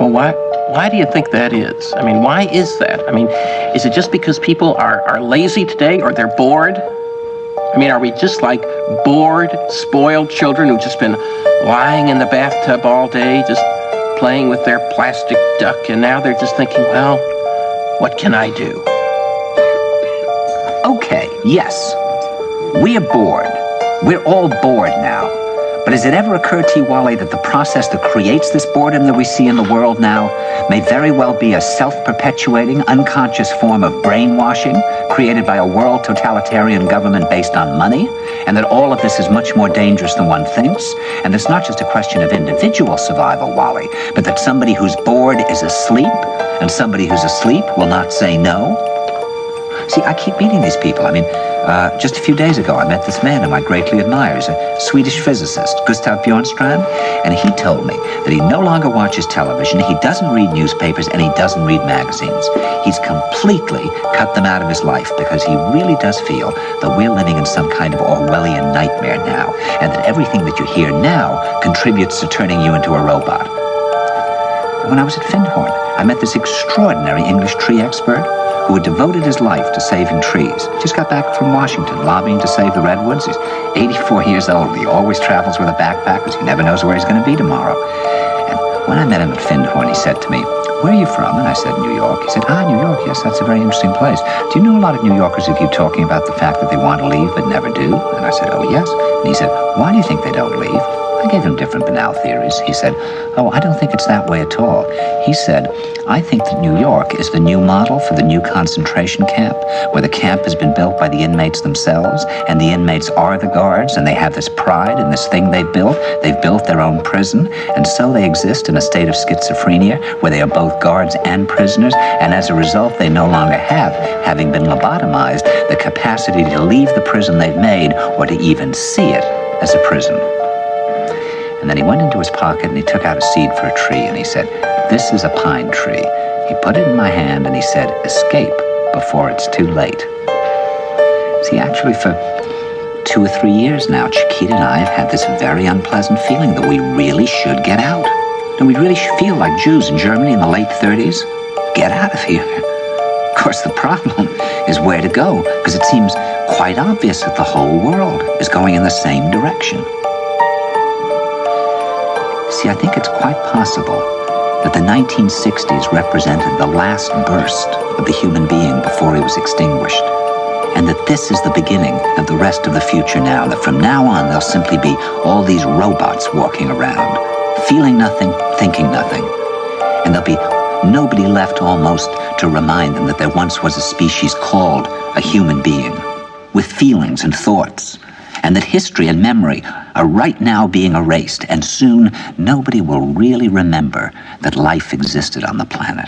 Well, why do you think that is? I mean, why is that? I mean, is it just because people are lazy today or they're bored? I mean, are we just like bored, spoiled children who've just been lying in the bathtub all day, just playing with their plastic duck, and now they're just thinking, well, what can I do? Okay, yes, we are bored. We're all bored now. But has it ever occurred to you, Wally, that the process that creates this boredom that we see in the world now may very well be a self-perpetuating, unconscious form of brainwashing created by a world totalitarian government based on money, and that all of this is much more dangerous than one thinks, and it's not just a question of individual survival, Wally, but that somebody who's bored is asleep, and somebody who's asleep will not say no? See, I keep meeting these people. I mean, just a few days ago, I met this man whom I greatly admire. He's a Swedish physicist, Gustav Bjornstrand, and he told me that he no longer watches television, he doesn't read newspapers, and he doesn't read magazines. He's completely cut them out of his life because he really does feel that we're living in some kind of Orwellian nightmare now, and that everything that you hear now contributes to turning you into a robot. When I was at Findhorn, I met this extraordinary English tree expert who had devoted his life to saving trees. Just got back from Washington, lobbying to save the redwoods. He's 84 years old. He always travels with a backpack because he never knows where he's going to be tomorrow. And when I met him at Findhorn, he said to me, "Where are you from?" And I said, "New York." He said, "New York, yes, that's a very interesting place. Do you know a lot of New Yorkers who keep talking about the fact that they want to leave but never do?" And I said, "Oh, yes." And he said, "Why do you think they don't leave?" I gave him different banal theories. He said, "Oh, I don't think it's that way at all." He said, "I think that New York is the new model for the new concentration camp, where the camp has been built by the inmates themselves, and the inmates are the guards, and they have this pride in this thing they've built. They've built their own prison, and so they exist in a state of schizophrenia, where they are both guards and prisoners, and as a result, they no longer have, having been lobotomized, the capacity to leave the prison they've made, or to even see it as a prison." And then he went into his pocket and he took out a seed for a tree and he said, "This is a pine tree." He put it in my hand and he said, "Escape before it's too late." See, actually for 2 or 3 years now, Chiquita and I have had this very unpleasant feeling that we really should get out. And we really should feel like Jews in Germany in the late 30s. Get out of here. Of course, the problem is where to go, because it seems quite obvious that the whole world is going in the same direction. See, I think it's quite possible that the 1960s represented the last burst of the human being before he was extinguished, and that this is the beginning of the rest of the future now, that from now on there'll simply be all these robots walking around, feeling nothing, thinking nothing, and there'll be nobody left almost to remind them that there once was a species called a human being, with feelings and thoughts, and that history and memory are right now being erased, and soon nobody will really remember that life existed on the planet.